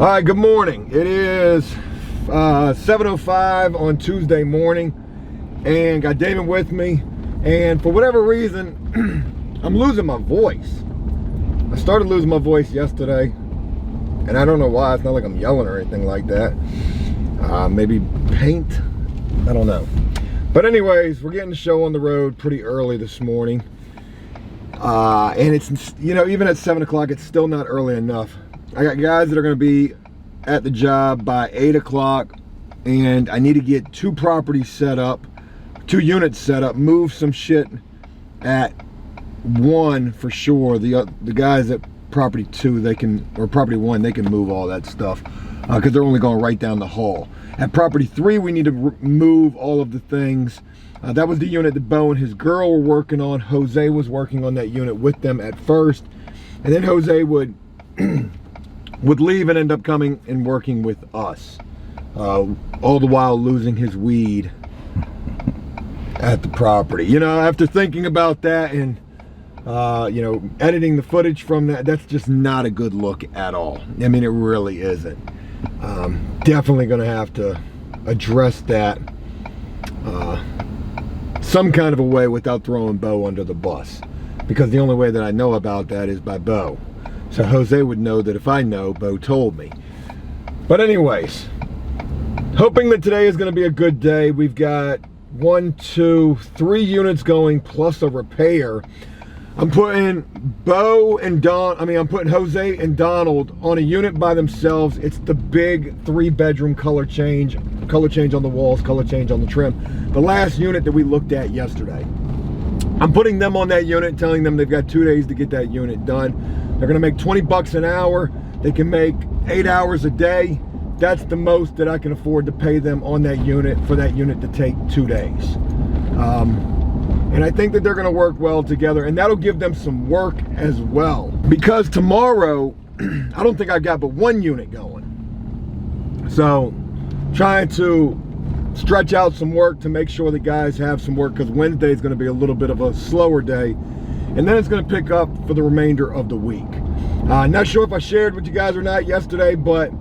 All right, good morning. It is 7:05 on Tuesday morning, and got David with me. And for whatever reason, I'm losing my voice. I started losing my voice yesterday, and I don't know why. It's not like I'm yelling or anything like that. Maybe paint, I don't know. But anyways, we're getting the show on the road pretty early this morning. And it's, you know, even at 7 o'clock, it's still not early enough. I got guys that are going to be at the job by 8 o'clock, and I need to get 2 properties set up, 2 units set up, move some shit at 1 for sure. The guys at property 2, they can, or property 1, they can move all that stuff because they're only going right down the hall. At property 3, we need to move all of the things. That was the unit that Bo and his girl were working on. Jose was working on that unit with them at first, and then Jose would leave and end up coming and working with us, all the while losing his weed at the property. You know, after thinking about that and you know, editing the footage from that, that's just not a good look at all. I mean, it really isn't. Definitely gonna have to address that some kind of a way without throwing Bo under the bus, because the only way that I know about that is by Bo. So Jose would know that if I know, Bo told me. But anyways, hoping that today is going to be a good day. We've got 1, 2, 3 units going plus a repair. I'm putting I'm putting Jose and Donald on a unit by themselves. It's the big 3-bedroom color change on the walls, color change on the trim. The last unit that we looked at yesterday. I'm putting them on that unit, telling them they've got 2 days to get that unit done. They're gonna make 20 bucks an hour. They can make 8 hours a day. That's the most that I can afford to pay them on that unit, for that unit to take 2 days. And I think that they're gonna work well together, and that'll give them some work as well. Because tomorrow, I don't think I've got but 1 unit going. So, trying to stretch out some work to make sure the guys have some work, because Wednesday is gonna be a little bit of a slower day. And then it's gonna pick up for the remainder of the week. Not sure if I shared with you guys or not yesterday, but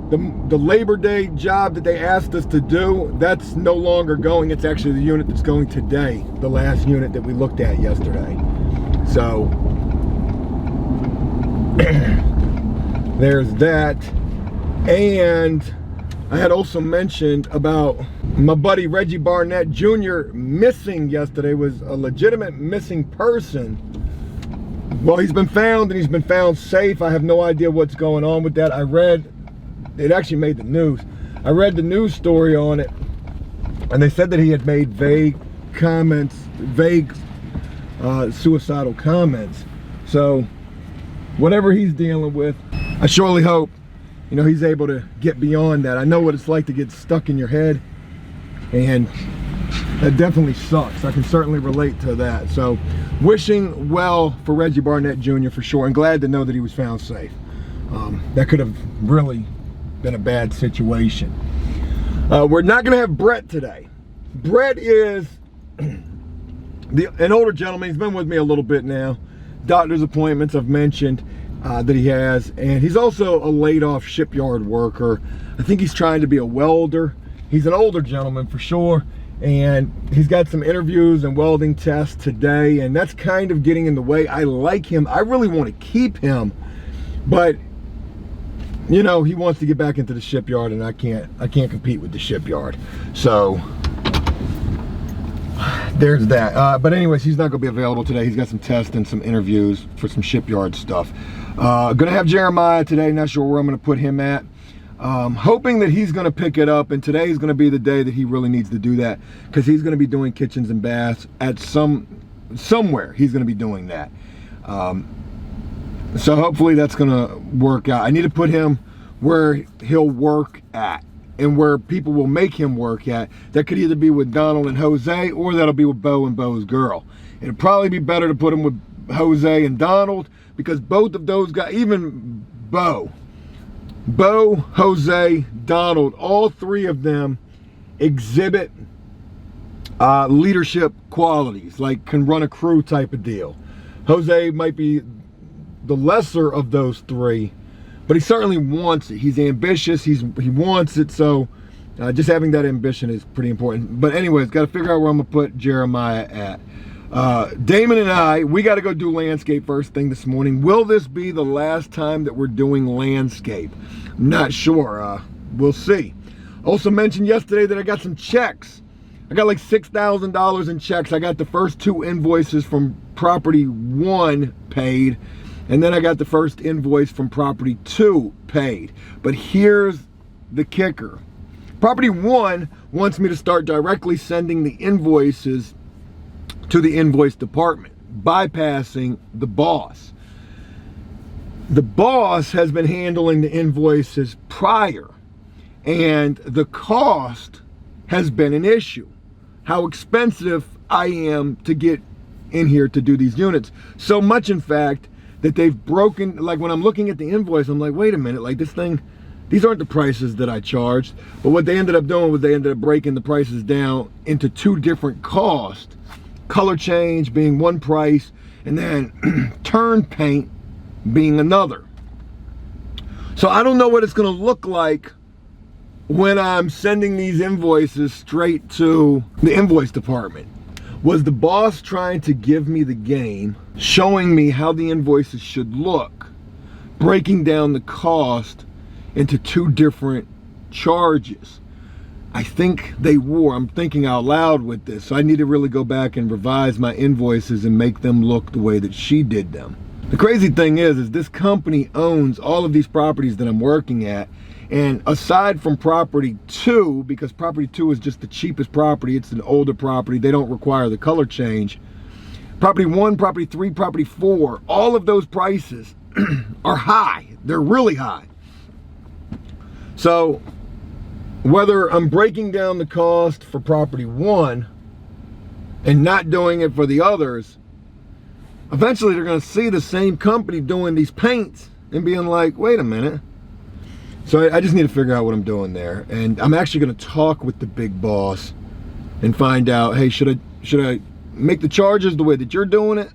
the Labor Day job that they asked us to do, that's no longer going. It's actually the unit that's going today, the last unit that we looked at yesterday. So, there's that. And I had also mentioned about my buddy Reggie Barnett Jr. missing yesterday. Was a legitimate missing person. Well, he's been found, and he's been found safe. I have no idea what's going on with that. I read, it actually made the news. I read the news story on it, and they said that he had made vague comments, suicidal comments. So, whatever he's dealing with, I surely hope, you know, he's able to get beyond that. I know what it's like to get stuck in your head, and that definitely sucks. I can certainly relate to that. So, wishing well for Reggie Barnett Jr. for sure, and glad to know that he was found safe. That could have really been a bad situation. We're not gonna have Brett today. Brett is an older gentleman. He's been with me a little bit now. Doctor's appointments I've mentioned that he has, and he's also a laid-off shipyard worker. I think he's trying to be a welder. He's an older gentleman for sure, and he's got some interviews and welding tests today, and that's kind of getting in the way. I like him. I really want to keep him, but you know, he wants to get back into the shipyard, and I can't compete with the shipyard. So there's that. But anyways, he's not gonna be available today. He's got some tests and some interviews for some shipyard stuff. Gonna have Jeremiah today. Not sure where I'm gonna put him at. Hoping that he's gonna pick it up, and today is gonna be the day that he really needs to do that, because he's gonna be doing kitchens and baths at somewhere. He's gonna be doing that. So hopefully that's gonna work out. I need to put him where he'll work at, and where people will make him work at. That could either be with Donald and Jose, or that'll be with Bo and Bo's girl. It'd probably be better to put him with Jose and Donald, because both of those guys, even Bo, Jose, Donald, all 3 of them exhibit leadership qualities, like can run a crew type of deal. Jose might be the lesser of those 3, but he certainly wants it. He's ambitious, he wants it, so just having that ambition is pretty important. But anyways, got to figure out where I'm gonna put Jeremiah at. Damon and I, we got to go do landscape first thing this morning. Will this be the last time that we're doing landscape? Not sure. We'll see. Also mentioned yesterday that I got some checks. I got like $6,000 in checks. I got the first 2 invoices from property 1 paid, and then I got the first invoice from property 2 paid. But here's the kicker. Property 1 wants me to start directly sending the invoices to the invoice department, bypassing the boss. The boss has been handling the invoices prior, and the cost has been an issue. How expensive I am to get in here to do these units. So much, in fact, that they've broken, like when I'm looking at the invoice, I'm like, wait a minute, like this thing, these aren't the prices that I charged. But what they ended up doing was they ended up breaking the prices down into 2 different costs. Color change being one price, and then turn paint being another. So I don't know what it's gonna look like when I'm sending these invoices straight to the invoice department. Was the boss trying to give me the game, showing me how the invoices should look, breaking down the cost into 2 different charges? I think they were. I'm thinking out loud with this, so I need to really go back and revise my invoices and make them look the way that she did them. The crazy thing is this company owns all of these properties that I'm working at, and aside from property 2, because property 2 is just the cheapest property, it's an older property, they don't require the color change. Property 1, property 3, property 4, all of those prices are high. They're really high. So whether I'm breaking down the cost for property 1 and not doing it for the others, eventually they're going to see the same company doing these paints and being like, wait a minute. So I just need to figure out what I'm doing there. And I'm actually going to talk with the big boss and find out, hey, should I make the charges the way that you're doing it?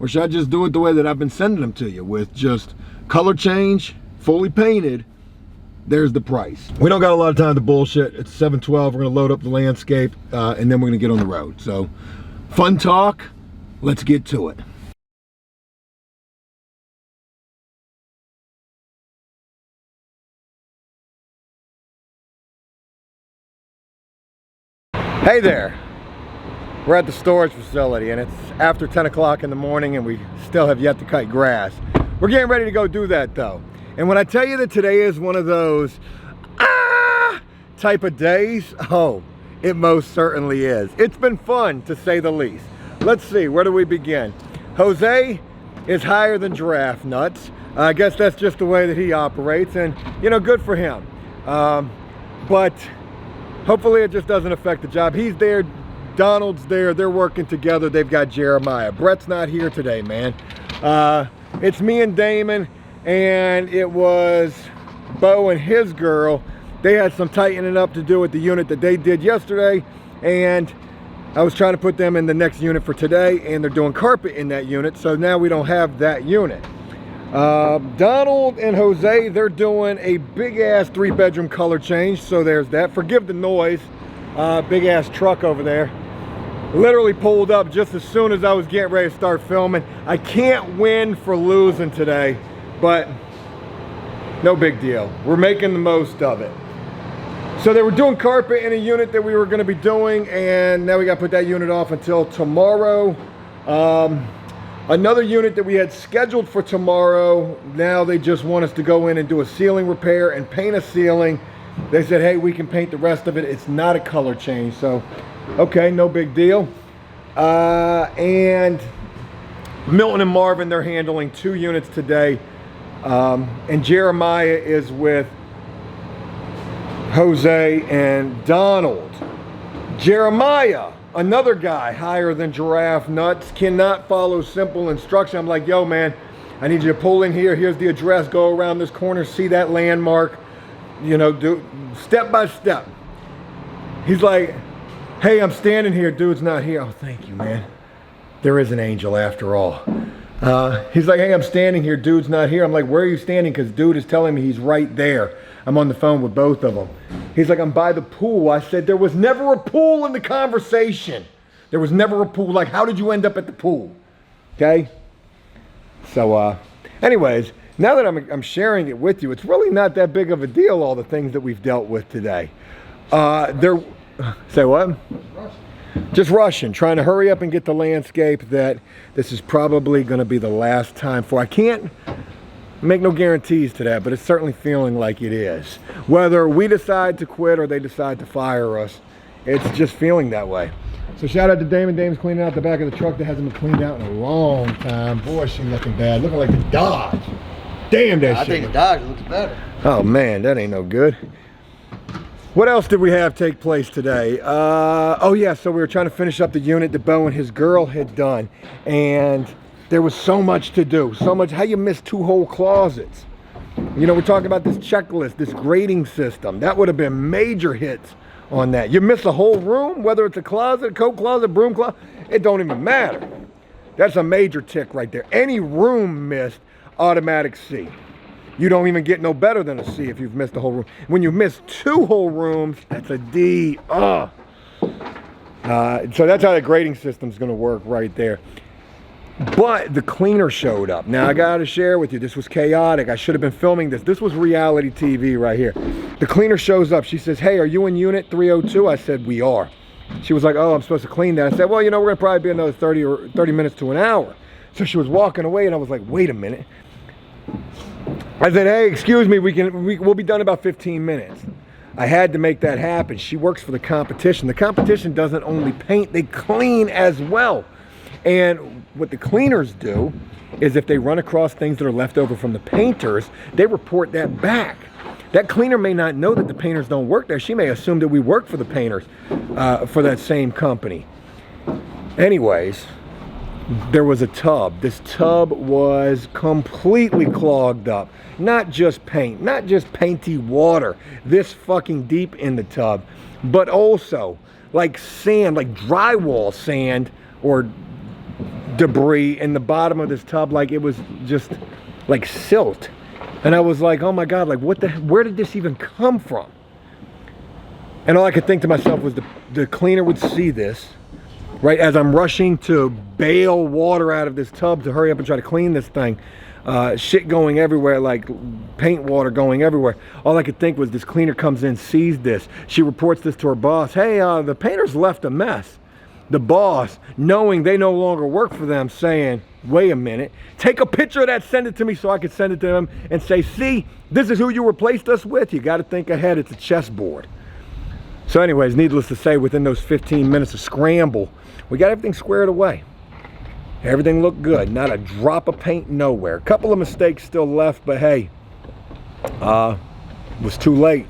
Or should I just do it the way that I've been sending them to you, with just color change, fully painted? There's the price. We don't got a lot of time to bullshit. It's 7:12. We're gonna load up the landscape and then we're gonna get on the road. So fun talk, let's get to it. Hey there. We're at the storage facility and it's after 10 o'clock in the morning and we still have yet to cut grass. We're getting ready to go do that though. And when I tell you that today is one of those type of days, oh, it most certainly is. It's been fun, to say the least. Let's see, where do we begin? Jose is higher than giraffe nuts. I guess that's just the way that he operates, and you know, good for him. But hopefully it just doesn't affect the job. He's there, Donald's there, they're working together. They've got Jeremiah. Brett's not here today, man. It's me and Damon, and it was Bo and his girl. They had some tightening up to do with the unit that they did yesterday, and I was trying to put them in the next unit for today, and they're doing carpet in that unit, so now we don't have that unit. Donald and Jose, they're doing a big-ass 3-bedroom color change, so there's that. Forgive the noise. Big-ass truck over there. Literally pulled up just as soon as I was getting ready to start filming. I can't win for losing today, but no big deal. We're making the most of it. So they were doing carpet in a unit that we were going to be doing, and now we got to put that unit off until tomorrow. Another unit that we had scheduled for tomorrow, now they just want us to go in and do a ceiling repair and paint a ceiling. They said, hey, we can paint the rest of it. It's not a color change, so okay, no big deal. And Milton and Marvin, they're handling 2 units today. And Jeremiah is with Jose and Donald. Jeremiah, another guy higher than giraffe nuts, cannot follow simple instruction. I'm like, yo man, I need you to pull in here. Here's the address. Go around this corner, see that landmark. You know, do step by step. He's like, hey, I'm standing here. Dude's not here. Oh, thank you, man. There is an angel after all. He's like, hey, I'm standing here, dude's not here. I'm like, where are you standing? Because dude is telling me he's right there. I'm on the phone with both of them. He's like, I'm by the pool. I said, there was never a pool in the conversation. There was never a pool. Like, how did you end up at the pool? Okay? So, anyways, now that I'm sharing it with you, it's really not that big of a deal, all the things that we've dealt with today. Say what? Just rushing, trying to hurry up and get the landscape that this is probably going to be the last time for. I can't make no guarantees to that, but it's certainly feeling like it is. Whether we decide to quit or they decide to fire us, it's just feeling that way. So shout out to Damon. Damon's cleaning out the back of the truck that hasn't been cleaned out in a long time. Boy, she's looking bad. Looking like the Dodge. Damn that shit. I think the Dodge looks better. Oh man, that ain't no good. What else did we have take place today? Oh yeah, so we were trying to finish up the unit that Bo and his girl had done. And there was so much to do. So much. How you miss 2 whole closets? You know, we're talking about this checklist, this grading system. That would have been major hits on that. You miss a whole room, whether it's a closet, a coat closet, broom closet, it don't even matter. That's a major tick right there. Any room missed, automatic C. You don't even get no better than a C if you've missed a whole room. When you miss 2 whole rooms, that's a D. So that's how the grading system's gonna work right there. But the cleaner showed up. Now I gotta share with you, this was chaotic. I should have been filming this. This was reality TV right here. The cleaner shows up. She says, hey, are you in unit 302? I said, we are. She was like, oh, I'm supposed to clean that. I said, well, you know, we're gonna probably be another 30 minutes to an hour. So she was walking away and I was like, wait a minute. I said, hey, excuse me, we'll be done in about 15 minutes. I had to make that happen. She works for the competition. The competition doesn't only paint, they clean as well. And what the cleaners do is if they run across things that are left over from the painters, they report that back. That cleaner may not know that the painters don't work there. She may assume that we work for the painters for that same company. Anyways, there was a tub. This tub was completely clogged up. Not just paint, not just painty water, this fucking deep in the tub, but also like sand, like drywall sand or debris in the bottom of this tub, like it was just like silt. And I was like, oh my God, like where did this even come from? And all I could think to myself was the cleaner would see this, right, as I'm rushing to bail water out of this tub to hurry up and try to clean this thing. Shit going everywhere, like paint water going everywhere. All I could think was this cleaner comes in, sees this. She reports this to her boss. Hey, the painters left a mess. The boss, knowing they no longer work for them, saying, wait a minute, take a picture of that, send it to me so I can send it to them and say, see, this is who you replaced us with. You got to think ahead. It's a chessboard. So anyways, needless to say, within those 15 minutes of scramble, we got everything squared away. Everything looked good. Not a drop of paint nowhere. A couple of mistakes still left, but hey, it was too late.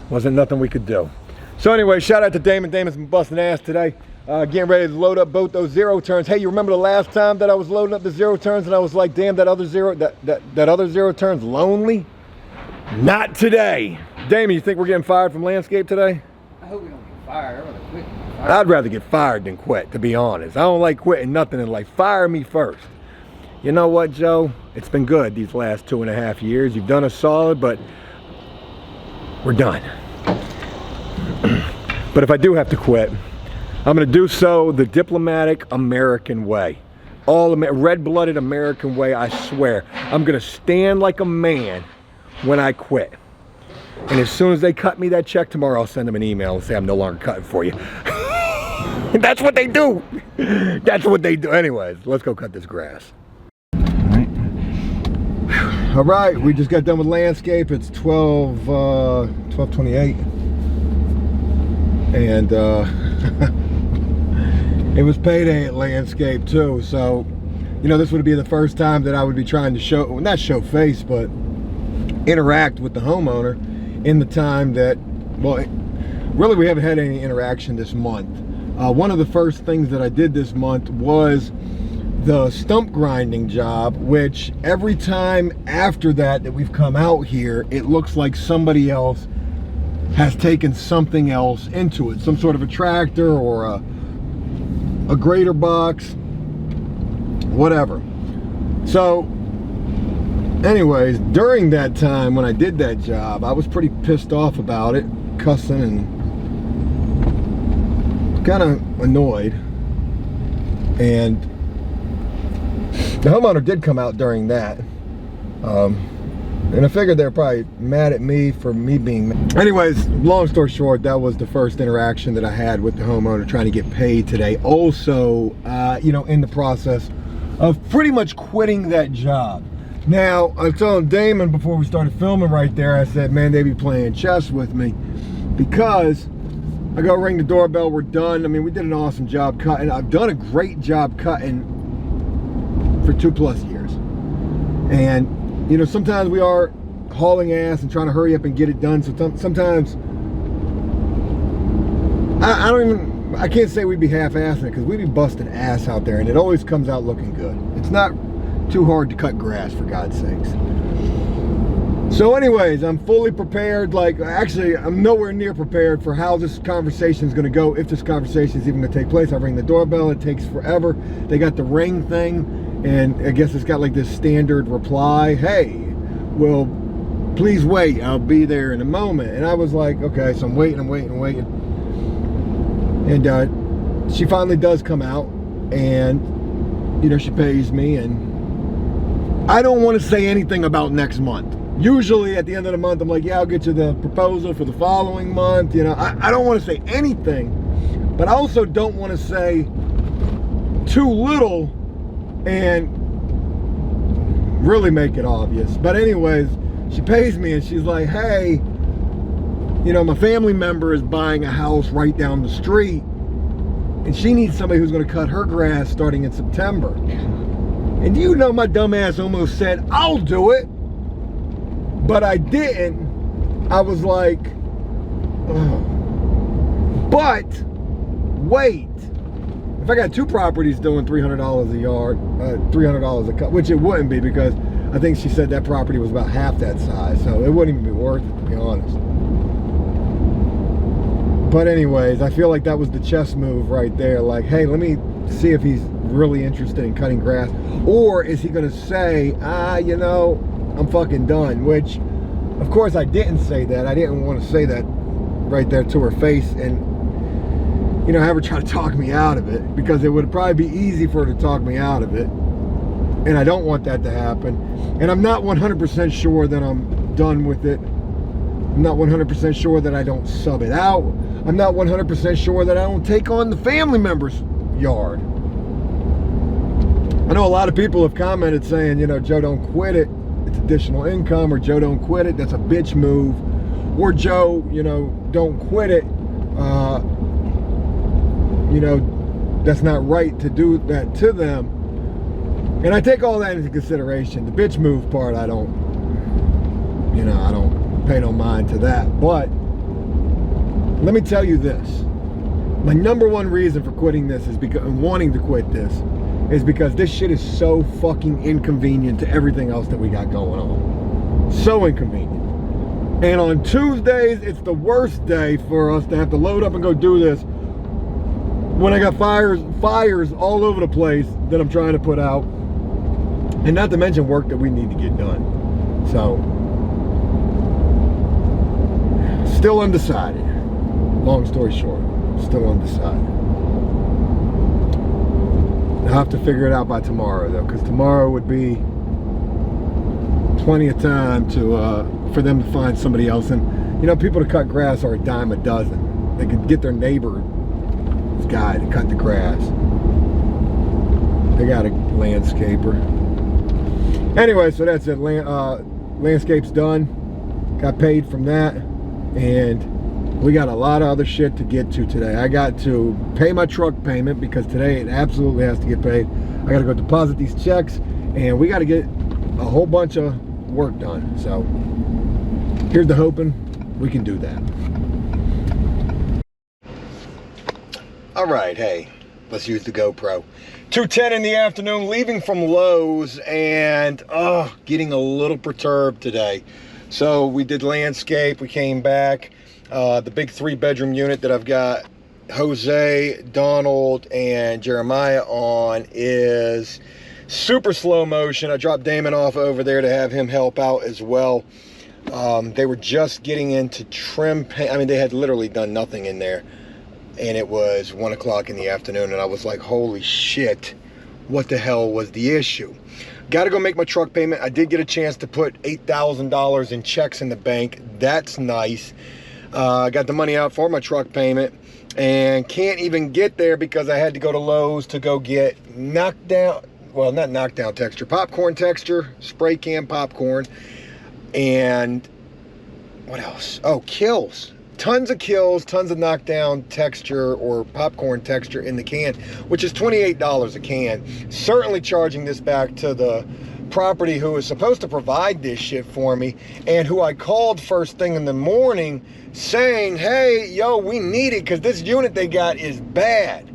Wasn't nothing we could do. So anyway, shout out to Damon. Damon's been busting ass today. Getting ready to load up both those 0 turns. Hey, you remember the last time that I was loading up the 0 turns and I was like, damn, that other 0 turn's lonely? Not today. Damon, you think we're getting fired from landscape today? I hope we don't get fired. I'd rather quit. I'd rather get fired than quit, to be honest. I don't like quitting nothing in life. Fire me first. You know what, Joe? It's been good these last 2.5 years. You've done us solid, but we're done. But if I do have to quit, I'm going to do so the diplomatic American way. Red-blooded American way, I swear. I'm going to stand like a man when I quit. And as soon as they cut me that check tomorrow, I'll send them an email and say I'm no longer cutting for you. That's what they do. That's what they do. Anyways, let's go cut this grass. All right, we just got done with landscape. It's 12:28. And it was payday at landscape too, so you know, this would be the first time that I would be trying to show, well, not show face, but interact with the homeowner in the time that, well, really we haven't had any interaction this month. One of the first things that I did this month was the stump grinding job, which every time after that we've come out here, it looks like somebody else has taken something else into it, some sort of a tractor or a grater box, whatever. So anyways, during that time when I did that job, I was pretty pissed off about it, cussing and kind of annoyed. And the homeowner did come out during that. And I figured they're probably mad at me for me being mad. Anyways, long story short, that was the first interaction that I had with the homeowner trying to get paid today. Also, you know, in the process of pretty much quitting that job. Now, I was telling Damon before we started filming right there, I said, man, they be playing chess with me, because I go ring the doorbell, we're done. I mean, we did an awesome job cutting. I've done a great job cutting for 2+ years. And you know, sometimes we are hauling ass and trying to hurry up and get it done. So sometimes I can't say we'd be half-assing it, because we'd be busting ass out there, and it always comes out looking good. It's not too hard to cut grass, for God's sakes. So anyways, I'm fully prepared. Like, actually, I'm nowhere near prepared for how this conversation is going to go, if this conversation is even going to take place. I ring the doorbell, it takes forever. They got the ring thing, and I guess it's got like this standard reply, hey, well, please wait, I'll be there in a moment. And I was like, okay, so I'm waiting. And she finally does come out, and you know, she pays me, and I don't want to say anything about next month. Usually at the end of the month, I'm like, yeah, I'll get you the proposal for the following month. You know, I don't want to say anything, but I also don't want to say too little and really make it obvious. But anyways, she pays me, and she's like, hey, you know, my family member is buying a house right down the street, and she needs somebody who's going to cut her grass starting in September. And you know, my dumb ass almost said, I'll do it. But I didn't. I was like, oh. But wait, if I got 2 properties doing $300 a yard, $300 a cut, which it wouldn't be, because I think she said that property was about half that size, so it wouldn't even be worth it, to be honest. But anyways, I feel like that was the chess move right there. Like, hey, let me see if he's really interested in cutting grass, or is he gonna say, you know, I'm fucking done, which of course I didn't say that. I didn't want to say that right there to her face and, you know, have her try to talk me out of it, because it would probably be easy for her to talk me out of it, and I don't want that to happen. And I'm not 100% sure that I'm done with it. I'm not 100% sure that I don't sub it out. I'm not 100% sure that I don't take on the family member's yard. I know a lot of people have commented saying, you know, Joe, don't quit it, it's additional income, or Joe, don't quit it, that's a bitch move, or Joe, you know, don't quit it, you know, that's not right to do that to them. And I take all that into consideration. The bitch move part, I don't, you know, I don't pay no mind to that. But let me tell you this, my number one reason for quitting this is because, wanting to quit this, is because this shit is so fucking inconvenient to everything else that we got going on. So inconvenient. And on Tuesdays, it's the worst day for us to have to load up and go do this when I got fires all over the place that I'm trying to put out. And not to mention work that we need to get done. So, still undecided. Long story short, still undecided. I'll have to figure it out by tomorrow, though, because tomorrow would be plenty of time to for them to find somebody else. And you know, people to cut grass are a dime a dozen. They could get their neighbor's guy to cut the grass. They got a landscaper. Anyway, so that's it. Landscape's done. Got paid from that, and we got a lot of other shit to get to today. I got to pay my truck payment, because today it absolutely has to get paid. I got to go deposit these checks, and we got to get a whole bunch of work done. So here's the hoping we can do that. All right, hey, let's use the GoPro. 2:10 in the afternoon, leaving from Lowe's, and getting a little perturbed today. So we did landscape, we came back. The big 3-bedroom unit that I've got Jose, Donald, and Jeremiah on is super slow motion. I dropped Damon off over there to have him help out as well. They were just getting into trim paint. I mean, they had literally done nothing in there, and it was 1 o'clock in the afternoon, and I was like, holy shit, what the hell was the issue? Got to go make my truck payment. I did get a chance to put $8,000 in checks in the bank. That's nice. I got the money out for my truck payment, and can't even get there because I had to go to Lowe's to go get knockdown, well, not knockdown texture, popcorn texture, spray can popcorn, and what else? Oh, kills. Tons of kills, tons of knockdown texture or popcorn texture in the can, which is $28 a can. Certainly charging this back to the property who is supposed to provide this shit for me, and who I called first thing in the morning saying, hey, yo, we need it because this unit they got is bad.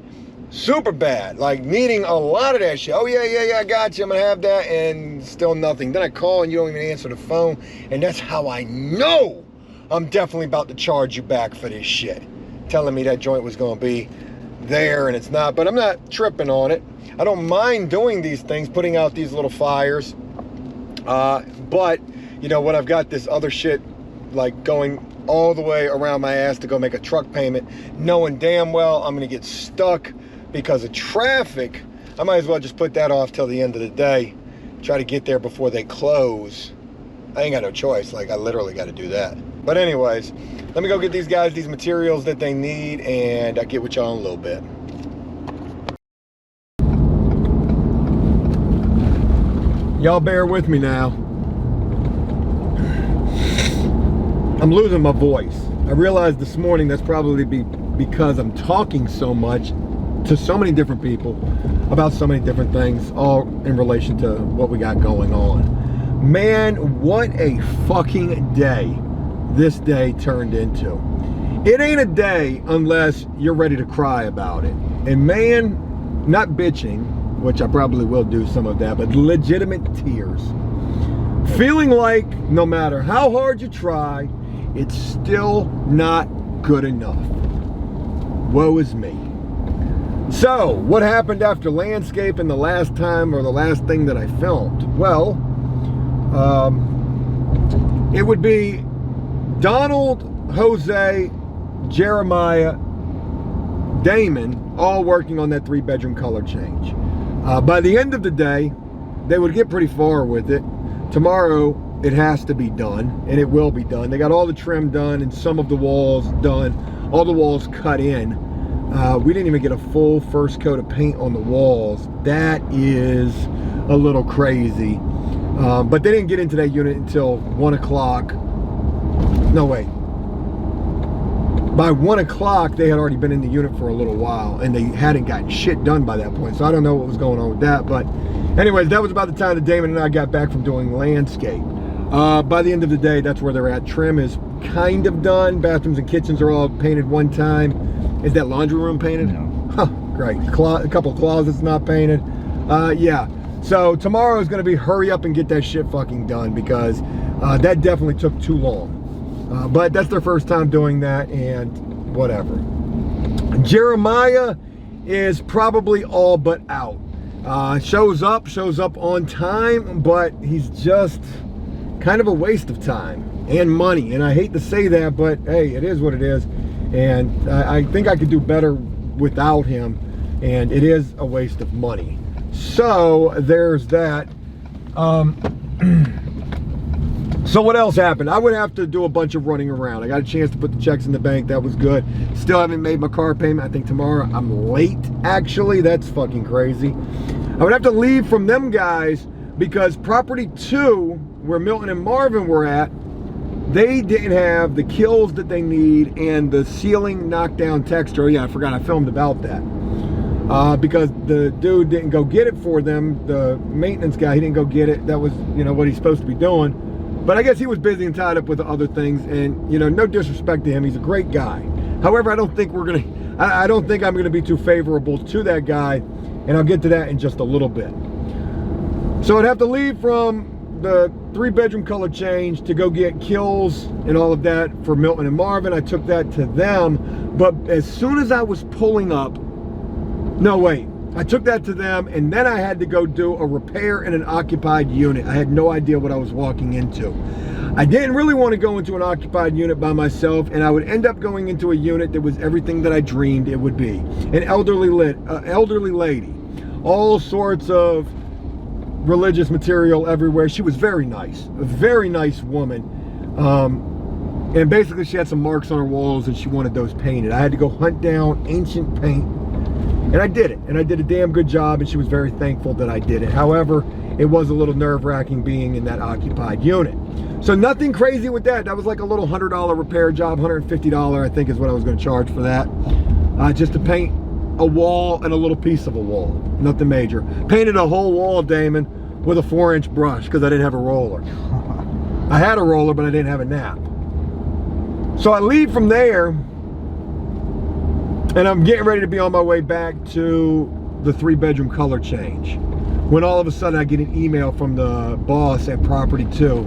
Super bad. Like needing a lot of that shit. Oh, yeah, I got you. I'm going to have that. And still nothing. Then I call and you don't even answer the phone. And that's how I know I'm definitely about to charge you back for this shit. Telling me that joint was going to be there and it's not. But I'm not tripping on it. I don't mind doing these things, putting out these little fires. But, you know, when I've got this other shit like going all the way around my ass to go make a truck payment, knowing damn well I'm going to get stuck because of traffic, I might as well just put that off till the end of the day. Try to get there before they close. I ain't got no choice. Like, I literally got to do that. But anyways, let me go get these guys these materials that they need, and I'll get with y'all in a little bit. Y'all bear with me now. I'm losing my voice. I realized this morning that's probably because I'm talking so much to so many different people about so many different things, all in relation to what we got going on. Man, what a fucking day this day turned into. It ain't a day unless you're ready to cry about it. And man, not bitching, which I probably will do some of that, but legitimate tears. Feeling like no matter how hard you try, it's still not good enough. Woe is me. So, what happened after landscaping the last time, or the last thing that I filmed? Well, it would be Donald, Jose, Jeremiah, Damon, all working on that 3-bedroom color change. By the end of the day, they would get pretty far with it. Tomorrow, it has to be done, and it will be done. They got all the trim done and some of the walls done, all the walls cut in. We didn't even get a full first coat of paint on the walls. That is a little crazy. But they didn't get into that unit until 1 o'clock. No, wait. By 1 o'clock, they had already been in the unit for a little while, and they hadn't gotten shit done by that point. So I don't know what was going on with that. But anyways, that was about the time that Damon and I got back from doing landscape. By the end of the day, that's where they're at. Trim is kind of done. Bathrooms and kitchens are all painted one time. Is that laundry room painted? No. Huh, great. A couple of closets not painted. Yeah. So tomorrow is going to be hurry up and get that shit fucking done, because that definitely took too long. But that's their first time doing that, and whatever. Jeremiah is probably all but out. Shows up on time, but he's just kind of a waste of time and money. And I hate to say that, but hey, it is what it is. And I think I could do better without him, and it is a waste of money. So there's that. So what else happened? I would have to do a bunch of running around. I got a chance to put the checks in the bank. That was good. Still haven't made my car payment. I think tomorrow. I'm late, actually. That's fucking crazy. I would have to leave from them guys because property 2, where Milton and Marvin were at, they didn't have the kills that they need and the ceiling knockdown texture. Oh yeah, I forgot I filmed about that. Because the dude didn't go get it for them. The maintenance guy, he didn't go get it. That was, you know, what he's supposed to be doing. But I guess he was busy and tied up with other things. And, you know, no disrespect to him. He's a great guy. However, I don't think I don't think I'm going to be too favorable to that guy. And I'll get to that in just a little bit. So I'd have to leave from the 3-bedroom color change to go get kills and all of that for Milton and Marvin. I took that to them. But as soon as I was pulling up, no wait, I took that to them, and then I had to go do a repair in an occupied unit. I had no idea what I was walking into. I didn't really want to go into an occupied unit by myself, and I would end up going into a unit that was everything that I dreamed it would be. An elderly lady. All sorts of religious material everywhere. She was very nice. A very nice woman. And basically she had some marks on her walls and she wanted those painted. I had to go hunt down ancient paint, and I did it. And I did a damn good job, and she was very thankful that I did it. However, it was a little nerve-wracking being in that occupied unit. So nothing crazy with that. That was like a little $100 repair job, $150 I think is what I was going to charge for that. Just to paint a wall and a little piece of a wall. Nothing major. Painted a whole wall, Damon, with a 4-inch brush because I didn't have a roller. I had a roller, but I didn't have a nap. So I leave from there, and I'm getting ready to be on my way back to the 3-bedroom color change, when all of a sudden I get an email from the boss at Property 2.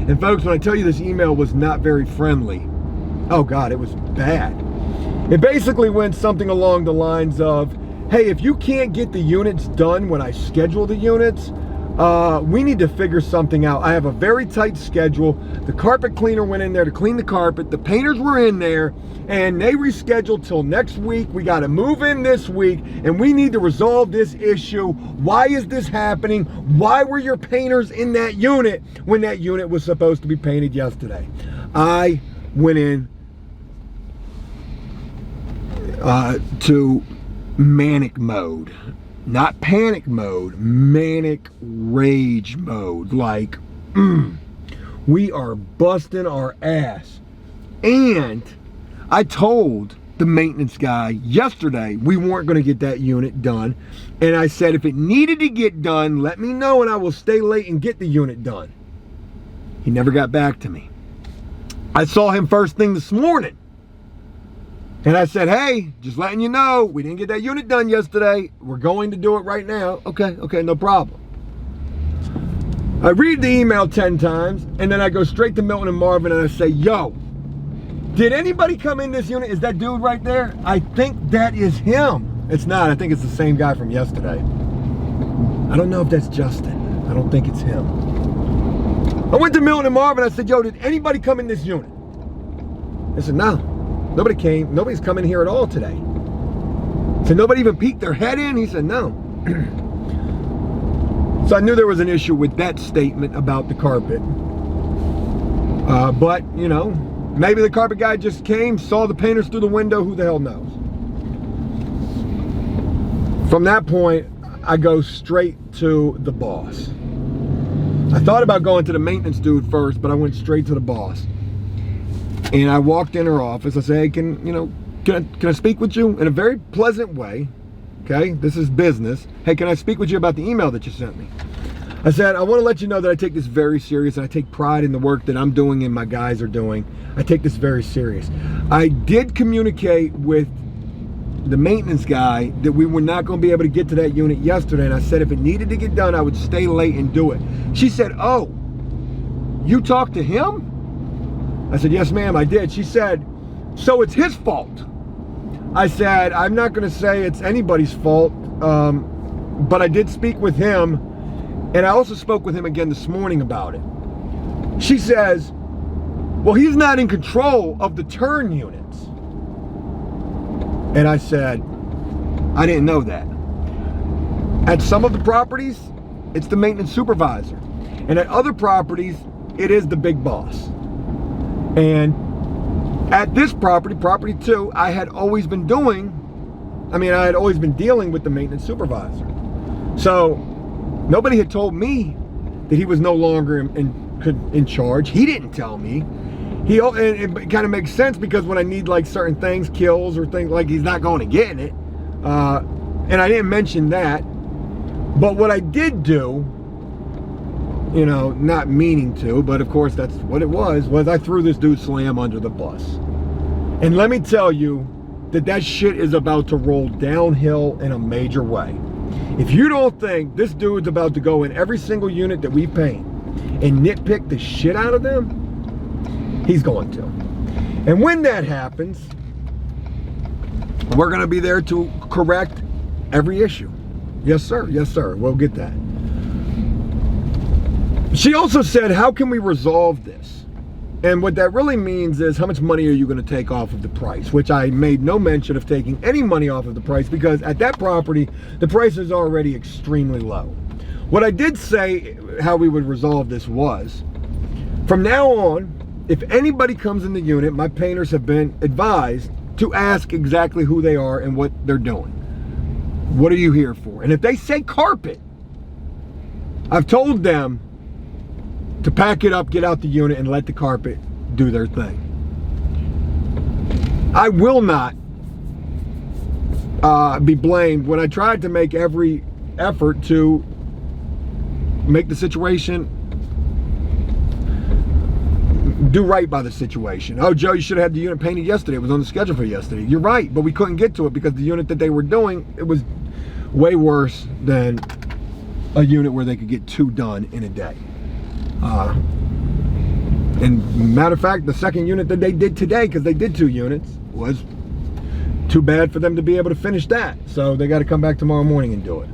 And folks, when I tell you this email was not very friendly, oh God, it was bad. It basically went something along the lines of, hey, if you can't get the units done when I schedule the units, we need to figure something out. I have a very tight schedule. The carpet cleaner went in there to clean the carpet. The painters were in there, and they rescheduled till next week. We got to move in this week, and we need to resolve this issue. Why is this happening? Why were your painters in that unit when that unit was supposed to be painted yesterday? I went in to manic mode. Not panic mode, manic rage mode. Like, we are busting our ass. And I told the maintenance guy yesterday we weren't going to get that unit done. And I said, if it needed to get done, let me know and I will stay late and get the unit done. He never got back to me. I saw him first thing this morning. And I said, hey, just letting you know, we didn't get that unit done yesterday. We're going to do it right now. Okay, no problem. I read the email 10 times, and then I go straight to Milton and Marvin, and I say, yo, did anybody come in this unit? Is that dude right there? I think that is him. It's not. I think it's the same guy from yesterday. I don't know if that's Justin. I don't think it's him. I went to Milton and Marvin. I said, yo, did anybody come in this unit? They said, no. Nobody came. Nobody's come in here at all today. So nobody even peeked their head in? He said, no. So I knew there was an issue with that statement about the carpet. But, you know, maybe the carpet guy just came, saw the painters through the window. Who the hell knows? From that point, I go straight to the boss. I thought about going to the maintenance dude first, but I went straight to the boss. And I walked in her office. I said, hey, can I speak with you in a very pleasant way? Okay, this is business. Hey, can I speak with you about the email that you sent me? I said, I want to let you know that I take this very serious, and I take pride in the work that I'm doing and my guys are doing. I take this very serious. I did communicate with the maintenance guy that we were not going to be able to get to that unit yesterday, and I said if it needed to get done, I would stay late and do it. She said, oh, you talked to him? I said, yes, ma'am, I did. She said, so it's his fault. I said, I'm not going to say it's anybody's fault, but I did speak with him, and I also spoke with him again this morning about it. She says, well, he's not in control of the turn units. And I said, I didn't know that. At some of the properties, it's the maintenance supervisor. And at other properties, it is the big boss. And at this property, Property 2, I had always been dealing with the maintenance supervisor. So nobody had told me that he was no longer in charge. He didn't tell me. And it kind of makes sense because when I need like certain things, kills or things, like he's not going to get in it. And I didn't mention that. But what I did do, you know, not meaning to, but of course that's what it was I threw this dude Slam under the bus. And let me tell you that shit is about to roll downhill in a major way. If you don't think this dude's about to go in every single unit that we paint and nitpick the shit out of them, he's going to. And when that happens, we're going to be there to correct every issue. Yes, sir. Yes, sir. We'll get that. She also said, how can we resolve this? And what that really means is, how much money are you going to take off of the price? Which I made no mention of taking any money off of the price, because at that property, the price is already extremely low. What I did say how we would resolve this was, from now on, if anybody comes in the unit, my painters have been advised to ask exactly who they are and what they're doing. What are you here for? And if they say carpet, I've told them to pack it up, get out the unit, and let the carpet do their thing. I will not be blamed when I tried to make every effort to make the situation, do right by the situation. Oh, Joe, you should have had the unit painted yesterday. It was on the schedule for yesterday. You're right, but we couldn't get to it because the unit that they were doing, it was way worse than a unit where they could get 2 done in a day. And matter of fact, the second unit that they did today, because they did 2 units, was too bad for them to be able to finish that. So they got to come back tomorrow morning and do it.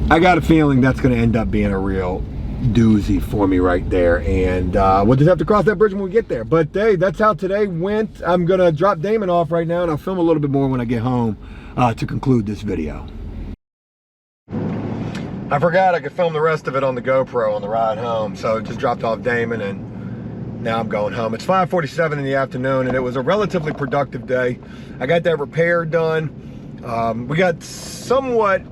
I got a feeling that's going to end up being a real doozy for me right there, and we'll just have to cross that bridge when we get there. But hey, that's how today went. I'm going to drop Damon off right now, and I'll film a little bit more when I get home to conclude this video. I forgot I could film the rest of it on the GoPro on the ride home, so just dropped off Damon, and now I'm going home. It's 5:47 in the afternoon, and it was a relatively productive day. I got that repair done. We got somewhat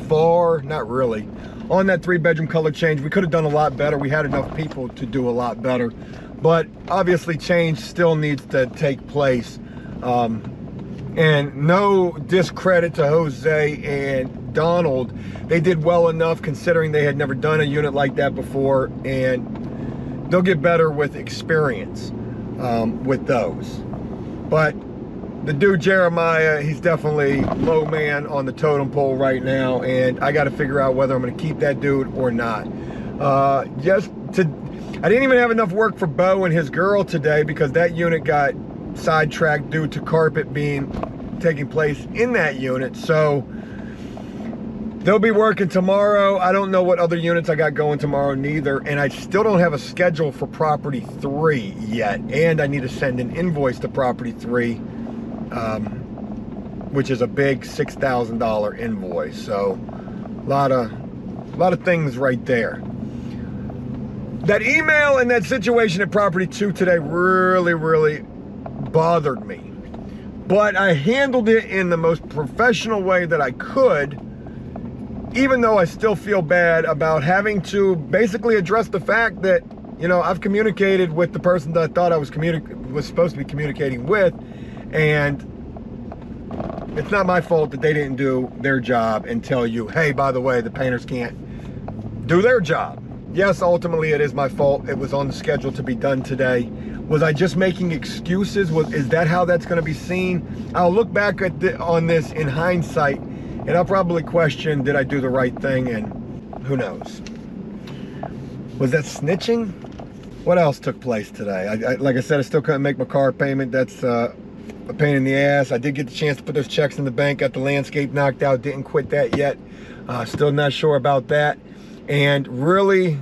far, not really, on that 3-bedroom color change. We could have done a lot better. We had enough people to do a lot better, but obviously change still needs to take place. And no discredit to Jose and Donald. They did well enough considering they had never done a unit like that before, and they'll get better with experience with those. But the dude Jeremiah, he's definitely low man on the totem pole right now, and I got to figure out whether I'm going to keep that dude or not. I didn't even have enough work for Bo and his girl today because that unit got sidetracked due to carpet taking place in that unit. So they'll be working tomorrow. I don't know what other units I got going tomorrow neither, and I still don't have a schedule for property 3 yet, and I need to send an invoice to property 3, which is a big $6,000 invoice. So a lot of things right there. That email and that situation at property 2 today really bothered me, but I handled it in the most professional way that I could, even though I still feel bad about having to basically address the fact that, you know, I've communicated with the person that I thought I was supposed to be communicating with, and it's not my fault that they didn't do their job and tell you, hey, by the way, the painters can't do their job. Yes, ultimately it is my fault. It was on the schedule to be done today. Was I just making excuses? Is that how that's going to be seen? I'll look back on this in hindsight, and I'll probably question, did I do the right thing? And who knows? Was that snitching? What else took place today? Like I said, I still couldn't make my car payment. That's a pain in the ass. I did get the chance to put those checks in the bank, got the landscape knocked out, didn't quit that yet. Still not sure about that. And really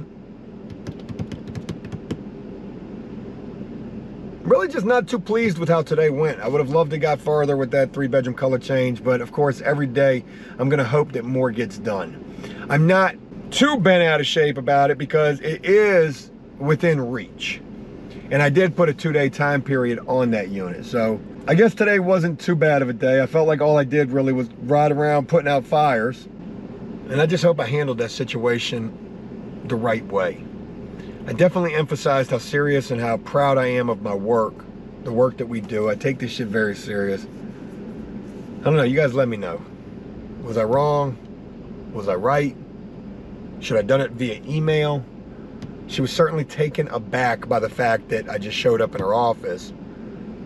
just not too pleased with how today went. I would have loved to got farther with that 3-bedroom color change, but of course every day I'm gonna hope that more gets done. I'm not too bent out of shape about it because it is within reach. And I did put a 2-day time period on that unit. So I guess today wasn't too bad of a day. I felt like all I did really was ride around putting out fires. And I just hope I handled that situation the right way. I definitely emphasized how serious and how proud I am of my work, the work that we do. I take this shit very serious. I don't know, you guys let me know. Was I wrong? Was I right? Should I have done it via email? She was certainly taken aback by the fact that I just showed up in her office.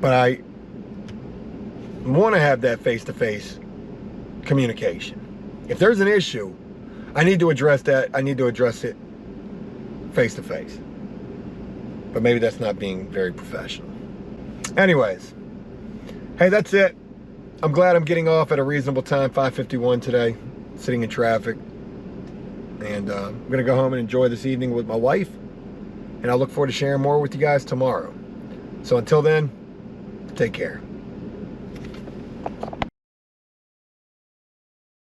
But I want to have that face-to-face communication. If there's an issue, I need to address that. I need to address it face-to-face. But maybe that's not being very professional. Anyways, Hey, that's it. I'm glad I'm getting off at a reasonable time, 5:51 today, sitting in traffic. And I'm going to go home and enjoy this evening with my wife. And I look forward to sharing more with you guys tomorrow. So until then, take care.